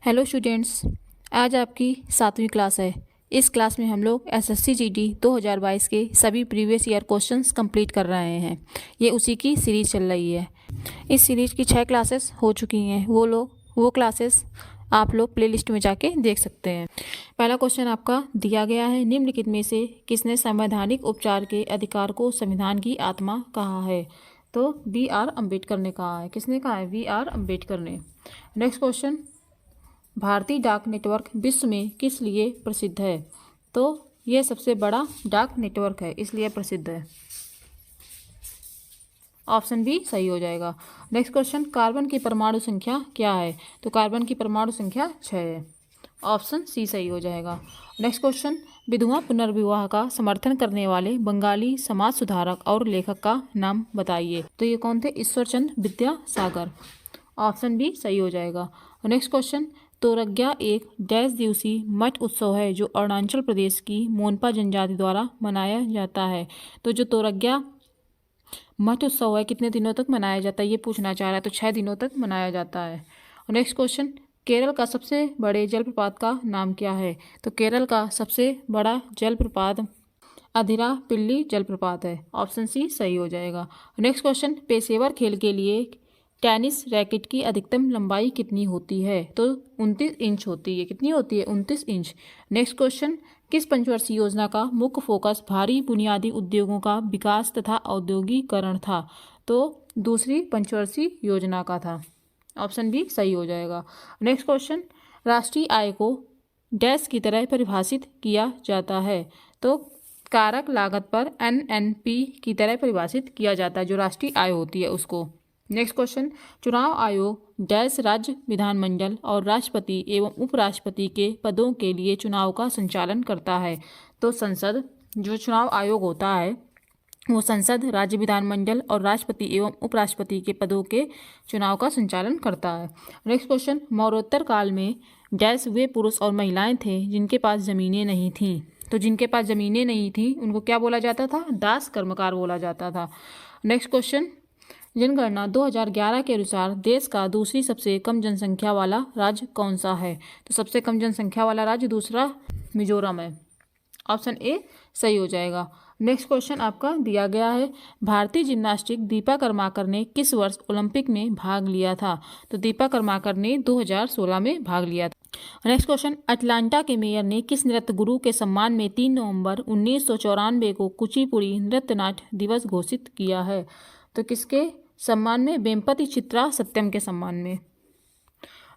Hello students, आज आपकी 7वीं class है। इस क्लास में हम लोग एसएससी जीडी 2022 के सभी प्रीवियस ईयर क्वेश्चंस कंप्लीट कर रहे हैं। ये उसी की सीरीज़ चल रही है। इस सीरीज़ की 6 क्लासेस हो चुकी हैं। वो क्लासेस आप लोग प्लेलिस्ट में जाके देख सकते हैं। पहला क्वेश्चन आपका दिया गया है, निम्नलिखित में से किसने संवैधानिक उपचार के अधिकार को संविधान की आत्मा कहा है? तो B.R. अम्बेडकर ने कहा है। किसने कहा है? B.R. अम्बेडकर ने। नेक्स्ट क्वेश्चन, भारतीय डाक नेटवर्क विश्व में किस लिए प्रसिद्ध है? तो यह सबसे बड़ा डाक नेटवर्क है, इसलिए प्रसिद्ध है। ऑप्शन बी सही हो जाएगा। नेक्स्ट क्वेश्चन, कार्बन की परमाणु संख्या क्या है? तो कार्बन की परमाणु संख्या 6 है। ऑप्शन सी सही हो जाएगा। नेक्स्ट क्वेश्चन, विधवा पुनर्विवाह का समर्थन करने वाले बंगाली समाज सुधारक और लेखक का नाम बताइए। तो ये कौन थे? ईश्वरचंद विद्यासागर। ऑप्शन बी सही हो जाएगा। नेक्स्ट क्वेश्चन, तोरग्या एक डैश दिवसीय मठ उत्सव है जो अरुणाचल प्रदेश की मोनपा जनजाति द्वारा मनाया जाता है। तो जो तोरग्या मठ उत्सव है कितने दिनों तक मनाया जाता है, ये पूछना चाह रहा है। तो 6 दिनों तक मनाया जाता है। नेक्स्ट क्वेश्चन, केरल का सबसे बड़े जलप्रपात का नाम क्या है? तो केरल का सबसे बड़ा जलप्रपात अदिरापिल्ली जलप्रपात है। ऑप्शन सी सही हो जाएगा। नेक्स्ट क्वेश्चन, पेशेवर खेल के लिए टेनिस रैकेट की अधिकतम लंबाई कितनी होती है? तो 29 इंच होती है। कितनी होती है? 29 इंच। नेक्स्ट क्वेश्चन, किस पंचवर्षीय योजना का मुख्य फोकस भारी बुनियादी उद्योगों का विकास तथा औद्योगिकरण था? तो दूसरी पंचवर्षीय योजना का था। ऑप्शन बी सही हो जाएगा। नेक्स्ट क्वेश्चन, राष्ट्रीय आय को डैश की तरह परिभाषित किया जाता है? तो कारक लागत पर NNP की तरह परिभाषित किया जाता है, जो राष्ट्रीय आय होती है उसको। नेक्स्ट क्वेश्चन, चुनाव आयोग डैश राज्य विधानमंडल और राष्ट्रपति एवं उपराष्ट्रपति के पदों के लिए चुनाव का संचालन करता है? तो संसद, जो चुनाव आयोग होता है वो संसद, राज्य विधानमंडल और राष्ट्रपति एवं उपराष्ट्रपति के पदों के चुनाव का संचालन करता है। नेक्स्ट क्वेश्चन, मौर्योत्तर काल में डैश वे पुरुष और महिलाएं थे जिनके पास जमीनें नहीं थीं? तो जिनके पास जमीनें नहीं थी उनको क्या बोला जाता था? दास कर्मकार बोला जाता था। नेक्स्ट क्वेश्चन, जनगणना 2011 के अनुसार देश का दूसरी सबसे कम जनसंख्या वाला राज्य कौन सा है? तो सबसे कम जनसंख्या वाला राज्य दूसरा मिजोरम है। ऑप्शन ए सही हो जाएगा। नेक्स्ट क्वेश्चन आपका दिया गया है, भारतीय जिम्नास्टिक दीपा कर्माकर ने किस वर्ष ओलंपिक में भाग लिया था? तो दीपा कर्माकर ने 2016 में भाग लिया था। नेक्स्ट क्वेश्चन, अटलांटा के मेयर ने किस नृत्य गुरु के सम्मान में 3 नवंबर 1994 को कुचिपुड़ी नृत्य नाट्य दिवस घोषित किया है? तो किसके सम्मान में? वेम्पति चित्रा सत्यम के सम्मान में।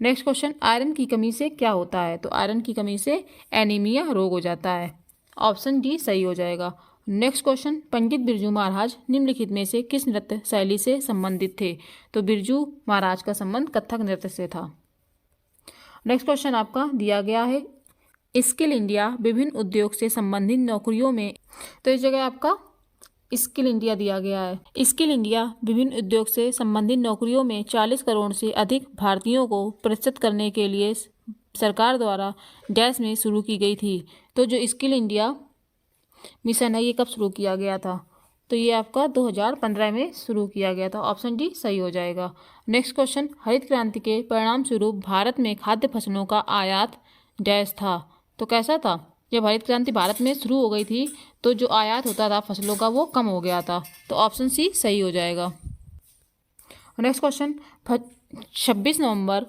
नेक्स्ट क्वेश्चन, आयरन की कमी से क्या होता है? तो आयरन की कमी से एनीमिया रोग हो जाता है। ऑप्शन डी सही हो जाएगा। नेक्स्ट क्वेश्चन, पंडित बिरजू महाराज निम्नलिखित में से किस नृत्य शैली से संबंधित थे? तो बिरजू महाराज का संबंध कथक नृत्य से था। नेक्स्ट क्वेश्चन आपका दिया गया है, स्किल इंडिया विभिन्न उद्योग से संबंधित नौकरियों में। तो इस जगह आपका स्किल इंडिया दिया गया है। स्किल इंडिया विभिन्न उद्योग से संबंधित नौकरियों में 40 करोड़ से अधिक भारतीयों को प्रशिक्षित करने के लिए सरकार द्वारा डैश में शुरू की गई थी। तो जो स्किल इंडिया मिशन है ये कब शुरू किया गया था? तो ये आपका 2015 में शुरू किया गया था। ऑप्शन डी सही हो जाएगा। नेक्स्ट क्वेश्चन, हरित क्रांति के परिणाम स्वरूप भारत में खाद्य फसलों का आयात डैश था? तो कैसा था? जब हरित क्रांति भारत में शुरू हो गई थी तो जो आयात होता था फसलों का वो कम हो गया था। तो ऑप्शन सी सही हो जाएगा। नेक्स्ट क्वेश्चन, 26 नवंबर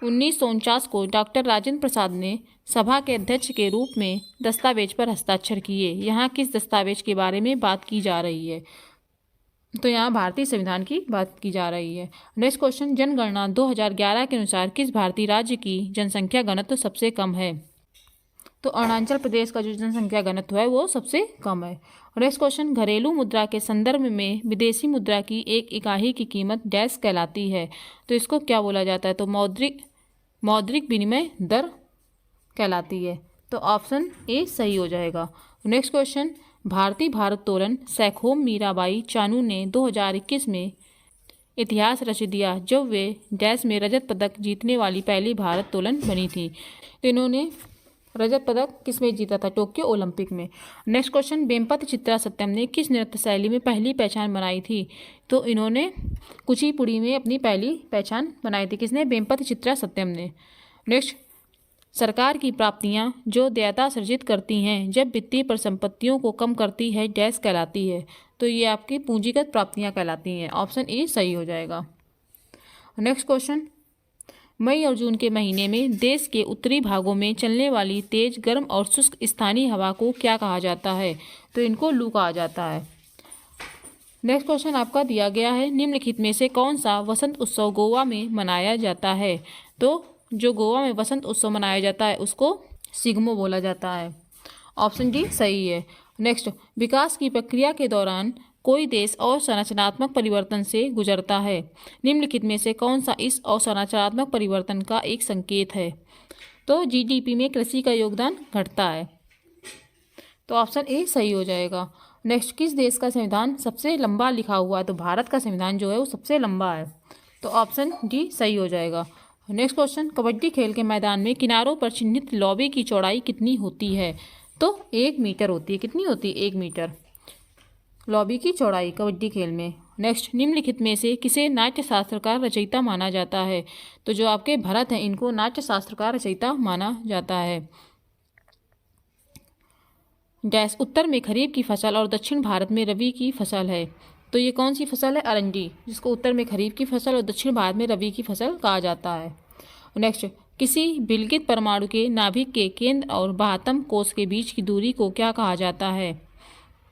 1949 को डॉक्टर राजेंद्र प्रसाद ने सभा के अध्यक्ष के रूप में दस्तावेज पर हस्ताक्षर किए। यहाँ किस दस्तावेज के बारे में बात की जा रही है? तो यहाँ भारतीय संविधान की बात की जा रही है। नेक्स्ट क्वेश्चन, जनगणना 2011 के अनुसार किस भारतीय राज्य की जनसंख्या घनत्व सबसे कम है? तो अरुणाचल प्रदेश का जो जनसंख्या घनत्व है वो सबसे कम है। नेक्स्ट क्वेश्चन, घरेलू मुद्रा के संदर्भ में विदेशी मुद्रा की एक इकाई की कीमत डैश कहलाती है? तो इसको क्या बोला जाता है? तो मौद्रिक विनिमय दर कहलाती है। तो ऑप्शन ए सही हो जाएगा। नेक्स्ट क्वेश्चन, भारतीय भारोत्तोलन सैखोम मीराबाई चानू ने 2021 में इतिहास रच दिया जब वे डैश में रजत पदक जीतने वाली पहली भारोत्तोलन बनी थी। तो इन्होंने रजत पदक किस में जीता था? टोक्यो ओलंपिक में। नेक्स्ट क्वेश्चन, वेम्पति चित्रा सत्यम ने किस नृत्य शैली में पहली पहचान बनाई थी? तो इन्होंने कुचिपुड़ी में अपनी पहली पहचान बनाई थी। किसने? वेम्पति चित्रा सत्यम ने। नेक्स्ट, सरकार की प्राप्तियां जो देयता सृजित करती हैं जब वित्तीय परिसंपत्तियों को कम करती है डैश कहलाती है। तो ये आपकी पूंजीगत प्राप्तियां कहलाती हैं। ऑप्शन ए सही हो जाएगा। नेक्स्ट क्वेश्चन, मई और जून के महीने में देश के उत्तरी भागों में चलने वाली तेज गर्म और शुष्क स्थानीय हवा को क्या कहा जाता है? तो इनको लू कहा जाता है। नेक्स्ट क्वेश्चन आपका दिया गया है, निम्नलिखित में से कौन सा वसंत उत्सव गोवा में मनाया जाता है? तो जो गोवा में वसंत उत्सव मनाया जाता है उसको सिग्मो बोला जाता है। ऑप्शन डी सही है। नेक्स्ट, विकास की प्रक्रिया के दौरान कोई देश अवसंरचनात्मक परिवर्तन से गुजरता है। निम्नलिखित में से कौन सा इस अवसंरचनात्मक परिवर्तन का एक संकेत है? तो जीडीपी में कृषि का योगदान घटता है। तो ऑप्शन ए सही हो जाएगा। नेक्स्ट, किस देश का संविधान सबसे लंबा लिखा हुआ है? तो भारत का संविधान जो है वो सबसे लंबा है। तो ऑप्शन डी सही हो जाएगा। नेक्स्ट क्वेश्चन, कबड्डी खेल के मैदान में किनारों पर चिन्हित लॉबी की चौड़ाई कितनी होती है? तो 1 मीटर होती है। कितनी होती है? 1 मीटर लॉबी की चौड़ाई कबड्डी खेल में। नेक्स्ट, निम्नलिखित में से किसे नाट्य शास्त्र का रचयिता माना जाता है? तो जो आपके भरत हैं इनको नाट्य शास्त्र का रचयिता माना जाता है। डैश, उत्तर में खरीफ की फसल और दक्षिण भारत में रबी की फसल है। तो ये कौन सी फसल है? अरंडी, जिसको उत्तर में खरीफ की फसल और दक्षिण भारत में रबी की फसल कहा जाता है। नेक्स्ट, किसी विलगित परमाणु के नाभिक के केंद्र और बाह्यतम कोश के बीच की दूरी को क्या कहा जाता है?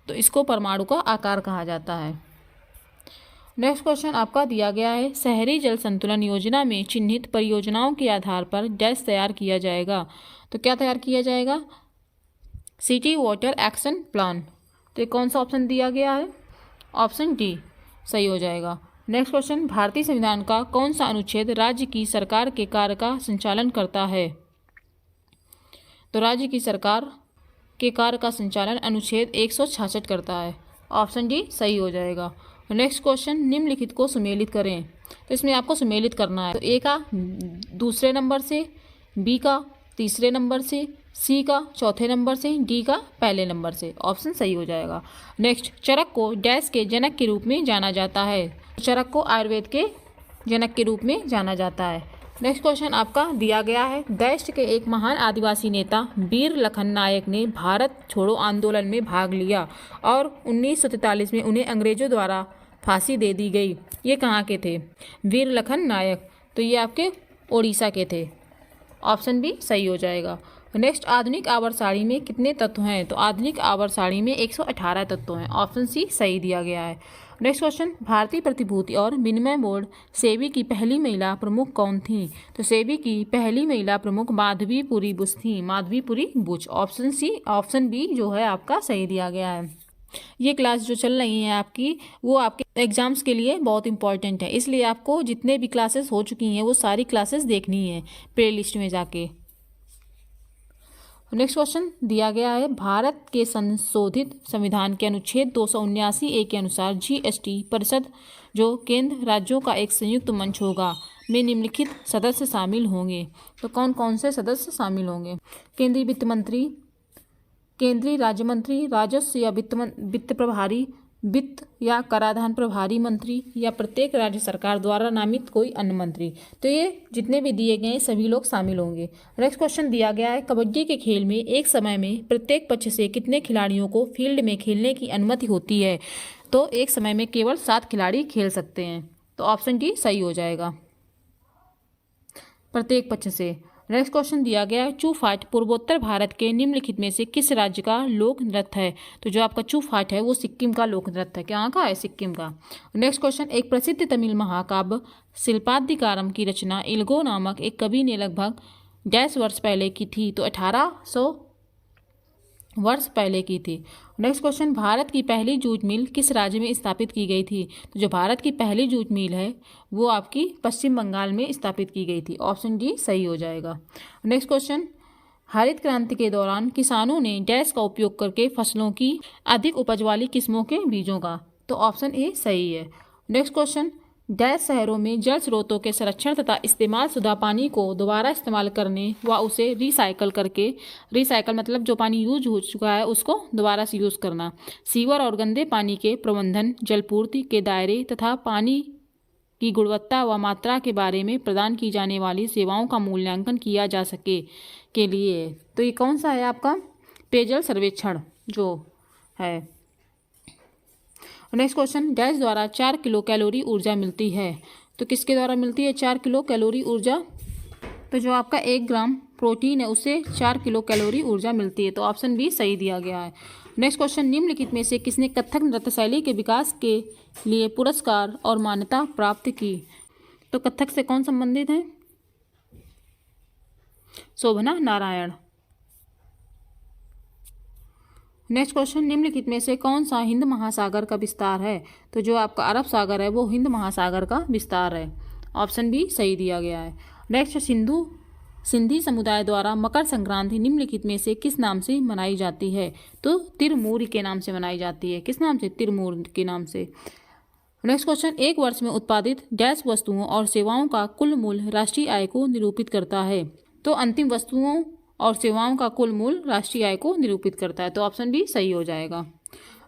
तो इसको परमाणु का आकार कहा जाता है। नेक्स्ट क्वेश्चन आपका दिया गया है, शहरी जल संतुलन योजना में चिन्हित परियोजनाओं के आधार पर डैश तैयार किया जाएगा। तो क्या तैयार किया जाएगा? City water action plan. तो ये कौन सा ऑप्शन दिया गया है? ऑप्शन डी सही हो जाएगा। नेक्स्ट क्वेश्चन, भारतीय संविधान का कौन सा अनुच्छेद राज्य की सरकार के कार्य का संचालन करता है? तो राज्य की सरकार के कार्य का संचालन अनुच्छेद 166 करता है। ऑप्शन डी सही हो जाएगा। नेक्स्ट क्वेश्चन, निम्नलिखित को सुमेलित करें। तो इसमें आपको सुमेलित करना है। तो ए का दूसरे नंबर से, बी का तीसरे नंबर से, सी का चौथे नंबर से, डी का पहले नंबर से। ऑप्शन सही हो जाएगा। नेक्स्ट, चरक को डैश के जनक के रूप में जाना जाता है। चरक को आयुर्वेद के जनक के रूप में जाना जाता है। नेक्स्ट क्वेश्चन आपका दिया गया है, देश के एक महान आदिवासी नेता वीर लखन नायक ने भारत छोड़ो आंदोलन में भाग लिया और 1943 में उन्हें अंग्रेजों द्वारा फांसी दे दी गई। ये कहाँ के थे? वीर लखन नायक। तो ये आपके ओडिशा के थे। ऑप्शन बी सही हो जाएगा। नेक्स्ट, आधुनिक आवर्त सारणी में कितने तत्व हैं? तो आधुनिक आवर्त सारणी में 118 तत्व हैं। ऑप्शन सी सही दिया गया है। नेक्स्ट क्वेश्चन, भारतीय प्रतिभूति और विनिमय बोर्ड सेबी की पहली महिला प्रमुख कौन थी? तो सेबी की पहली महिला प्रमुख माधवीपुरी बुच थी। Madhabi Puri Buch. Option C, option B जो है आपका सही दिया गया है। ये क्लास जो चल रही हैं आपकी, वो आपके एग्जाम्स के लिए बहुत इंपॉर्टेंट है, इसलिए आपको जितने भी क्लासेस हो चुकी हैं वो सारी क्लासेस देखनी है प्ले लिस्ट में जाके। नेक्स्ट क्वेश्चन दिया गया है, भारत के संशोधित संविधान के अनुच्छेद 279A के अनुसार जीएसटी परिषद जो केंद्र राज्यों का एक संयुक्त मंच होगा में निम्नलिखित सदस्य शामिल होंगे। तो कौन कौन से सदस्य शामिल होंगे? केंद्रीय वित्त मंत्री, केंद्रीय राज्य मंत्री, राजस्व या वित्त प्रभारी, वित्त या कराधान प्रभारी मंत्री, या प्रत्येक राज्य सरकार द्वारा नामित कोई अन्य मंत्री। तो ये जितने भी दिए गए हैं सभी लोग शामिल होंगे। नेक्स्ट क्वेश्चन दिया गया है, कबड्डी के खेल में एक समय में प्रत्येक पक्ष से कितने खिलाड़ियों को फील्ड में खेलने की अनुमति होती है? तो एक समय में केवल 7 खिलाड़ी खेल सकते हैं। तो ऑप्शन डी सही हो जाएगा, प्रत्येक पक्ष से। नेक्स्ट क्वेश्चन दिया गया है, चू फाट पूर्वोत्तर भारत के निम्नलिखित में से किस राज्य का लोक नृत्य है? तो जो आपका चू फाट है वो सिक्किम का लोक नृत्य है। कहाँ का है? सिक्किम का। नेक्स्ट क्वेश्चन, एक प्रसिद्ध तमिल महाकाव्य शिल्पाधिकारम की रचना इल्गो नामक एक कवि ने लगभग डैश वर्ष पहले की थी? तो 1800 वर्ष पहले की थी। नेक्स्ट क्वेश्चन, भारत की पहली जूट मिल किस राज्य में स्थापित की गई थी? तो जो भारत की पहली जूट मिल है वो आपकी पश्चिम बंगाल में स्थापित की गई थी। ऑप्शन डी सही हो जाएगा। नेक्स्ट क्वेश्चन, हरित क्रांति के दौरान किसानों ने डैश का उपयोग करके फसलों की अधिक उपज वाली किस्मों के बीजों का। तो ऑप्शन ए सही है। नेक्स्ट क्वेश्चन, डैश शहरों में जल स्रोतों के संरक्षण तथा इस्तेमाल शुदा पानी को दोबारा इस्तेमाल करने व उसे रिसाइकल करके, रिसाइकल मतलब जो पानी यूज हो चुका है उसको दोबारा से यूज़ करना, सीवर और गंदे पानी के प्रबंधन, जलपूर्ति के दायरे तथा पानी की गुणवत्ता व मात्रा के बारे में प्रदान की जाने वाली सेवाओं का मूल्यांकन किया जा सके के लिए। तो ये कौन सा है आपका? पेयजल सर्वेक्षण जो है। नेक्स्ट क्वेश्चन, डैश द्वारा 4 किलो कैलोरी ऊर्जा मिलती है। तो किसके द्वारा मिलती है 4 किलो कैलोरी ऊर्जा? तो जो आपका 1 ग्राम प्रोटीन है उससे 4 किलो कैलोरी ऊर्जा मिलती है। तो ऑप्शन बी सही दिया गया है। नेक्स्ट क्वेश्चन, निम्नलिखित में से किसने कथक नृत्य शैली के विकास के लिए पुरस्कार और मान्यता प्राप्त की? तो कथक से कौन संबंधित है? शोभना नारायण। नेक्स्ट क्वेश्चन, निम्नलिखित में से कौन सा हिंद महासागर का विस्तार है? तो जो आपका अरब सागर है वो हिंद महासागर का विस्तार है। ऑप्शन बी सही दिया गया है। नेक्स्ट, सिंधी समुदाय द्वारा मकर संक्रांति निम्नलिखित में से किस नाम से मनाई जाती है? तो तिरमूरी के नाम से मनाई जाती है। किस नाम से? तिरमूर के नाम से। नेक्स्ट क्वेश्चन, एक वर्ष में उत्पादित डैश वस्तुओं और सेवाओं का कुल मूल्य राष्ट्रीय आय को निरूपित करता है। तो अंतिम वस्तुओं और सेवाओं का कुल मूल्य राष्ट्रीय आय को निरूपित करता है। तो ऑप्शन बी सही हो जाएगा।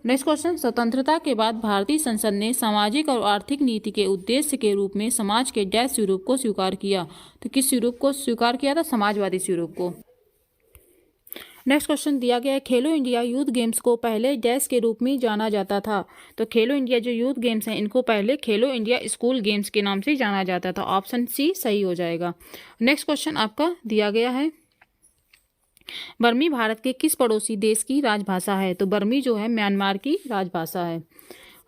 नेक्स्ट क्वेश्चन, स्वतंत्रता के बाद भारतीय संसद ने सामाजिक और आर्थिक नीति के उद्देश्य के रूप में समाज के डैश स्वरूप को स्वीकार किया। तो किस स्वरूप को स्वीकार किया था? समाजवादी स्वरूप को। नेक्स्ट क्वेश्चन दिया गया है, खेलो इंडिया यूथ गेम्स को पहले डैश के रूप में जाना जाता था। तो खेलो इंडिया जो यूथ गेम्स हैं इनको पहले खेलो इंडिया स्कूल गेम्स के नाम से जाना जाता था। ऑप्शन सी सही हो जाएगा। नेक्स्ट क्वेश्चन आपका दिया गया है, बर्मी भारत के किस पड़ोसी देश की राजभाषा है? तो बर्मी जो है म्यांमार की राजभाषा है।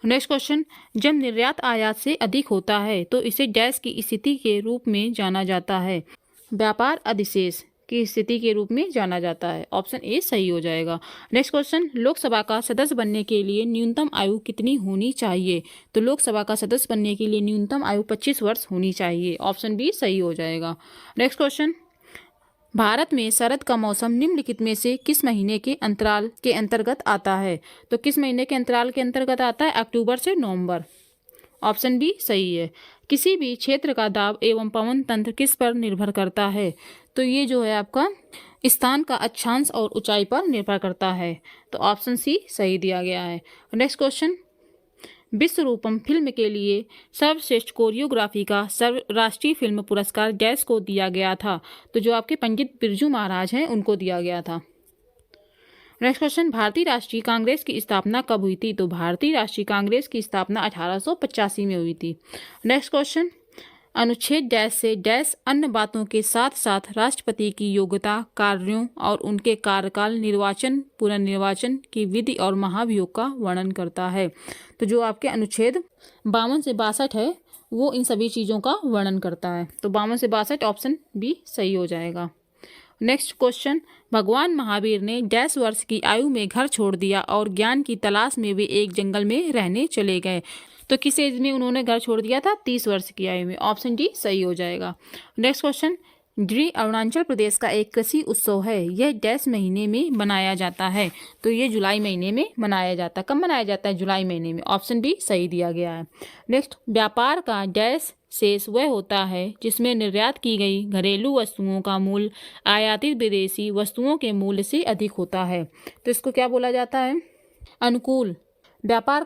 नेक्स्ट क्वेश्चन, जब निर्यात आयात से अधिक होता है तो इसे डैश की स्थिति के रूप में जाना जाता है। व्यापार अधिशेष की स्थिति के रूप में जाना जाता है। ऑप्शन ए सही हो जाएगा। नेक्स्ट क्वेश्चन, लोकसभा का सदस्य बनने के लिए न्यूनतम आयु कितनी होनी चाहिए? तो लोकसभा का सदस्य बनने के लिए न्यूनतम आयु 25 वर्ष होनी चाहिए। ऑप्शन बी सही हो जाएगा। नेक्स्ट क्वेश्चन, भारत में शरद का मौसम निम्नलिखित में से किस महीने के अंतराल के अंतर्गत आता है? तो किस महीने के अंतराल के अंतर्गत आता है? अक्टूबर से नवंबर। ऑप्शन बी सही है। किसी भी क्षेत्र का दाब एवं पवन तंत्र किस पर निर्भर करता है? तो ये जो है आपका स्थान का अक्षांश और ऊंचाई पर निर्भर करता है। तो ऑप्शन सी सही दिया गया है। नेक्स्ट क्वेश्चन, विश्व रूपम फिल्म के लिए सर्वश्रेष्ठ कोरियोग्राफी का राष्ट्रीय फिल्म पुरस्कार डैश को दिया गया था? तो जो आपके पंडित बिरजू महाराज हैं उनको दिया गया था। नेक्स्ट क्वेश्चन, भारतीय राष्ट्रीय कांग्रेस की स्थापना कब हुई थी? तो भारतीय राष्ट्रीय कांग्रेस की स्थापना 1885 में हुई थी। नेक्स्ट क्वेश्चन, अनुच्छेद डैश से डैश अन्य बातों के साथ साथ राष्ट्रपति की योग्यता, कार्यों और उनके कार्यकाल, निर्वाचन, पुनर्निर्वाचन की विधि और महाभियोग का वर्णन करता है। तो जो आपके अनुच्छेद 52 से 62 है वो इन सभी चीज़ों का वर्णन करता है। तो 52 से 62 ऑप्शन बी सही हो जाएगा। नेक्स्ट क्वेश्चन, भगवान महावीर ने डैश वर्ष की आयु में घर छोड़ दिया और ज्ञान की तलाश में वे एक जंगल में रहने चले गए। तो किस एज में उन्होंने घर छोड़ दिया था? 30 वर्ष की आयु में। ऑप्शन डी सही हो जाएगा। नेक्स्ट क्वेश्चन, ड्री अरुणाचल प्रदेश का एक कृषि उत्सव है, यह डैश महीने में मनाया जाता है? तो ये जुलाई महीने में मनाया जाता है। कब मनाया जाता है? जुलाई महीने में। ऑप्शन डी सही दिया गया है। नेक्स्ट, व्यापार का डैश शेष वह होता है जिसमें निर्यात की गई घरेलू वस्तुओं का मूल्य आयातित विदेशी वस्तुओं के मूल्य से अधिक होता है। तो इसको क्या बोला जाता है? अनुकूल। व्यापार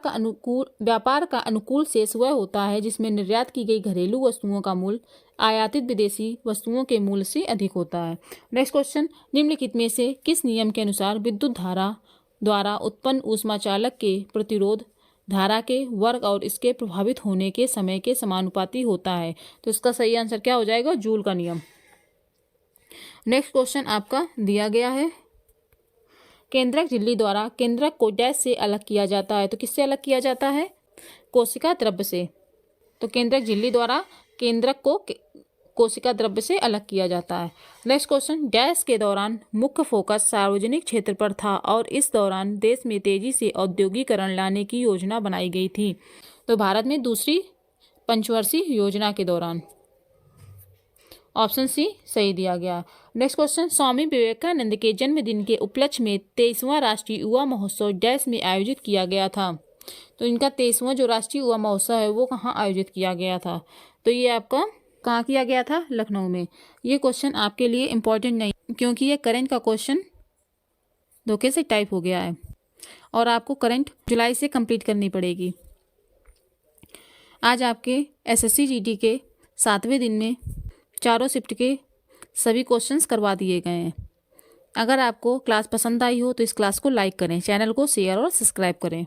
का अनुकूल शेष वह होता है जिसमें निर्यात की गई घरेलू वस्तुओं का मूल्य आयातित विदेशी वस्तुओं के मूल्य से अधिक होता है। नेक्स्ट क्वेश्चन, निम्नलिखित में से किस नियम के अनुसार विद्युत धारा द्वारा उत्पन्न ऊष्माचालक के प्रतिरोध धारा के वर्ग और इसके प्रभावित होने के समय के समानुपाती होता है? तो इसका सही आंसर क्या हो जाएगा? जूल का नियम। नेक्स्ट क्वेश्चन आपका दिया गया है, केंद्रक झिल्ली द्वारा केंद्रक को डैश से अलग किया जाता है? तो किससे अलग किया जाता है? कोशिका द्रव्य से। तो केंद्रक झिल्ली द्वारा केंद्रक को कोशिका द्रव्य से अलग किया जाता है। नेक्स्ट क्वेश्चन, डैश के दौरान मुख्य फोकस सार्वजनिक क्षेत्र पर था और इस दौरान देश में तेजी से औद्योगिकरण लाने की योजना बनाई गई थी? तो भारत में दूसरी पंचवर्षीय योजना के दौरान। ऑप्शन सी सही दिया गया। नेक्स्ट क्वेश्चन, स्वामी विवेकानंद के जन्मदिन के उपलक्ष्य में 23वां राष्ट्रीय युवा महोत्सव डैश में आयोजित किया गया था? तो इनका 23वां जो राष्ट्रीय युवा महोत्सव है वो कहाँ आयोजित किया गया था? तो ये आपका कहाँ किया गया था? लखनऊ में। ये क्वेश्चन आपके लिए इम्पोर्टेंट नहीं क्योंकि ये करंट का क्वेश्चन धोखे से टाइप हो गया है और आपको करंट जुलाई से कंप्लीट करनी पड़ेगी। आज आपके एसएससी जीडी के 7वें दिन में चारों शिफ्ट के सभी क्वेश्चंस करवा दिए गए हैं। अगर आपको क्लास पसंद आई हो तो इस क्लास को लाइक करें, चैनल को शेयर और सब्सक्राइब करें।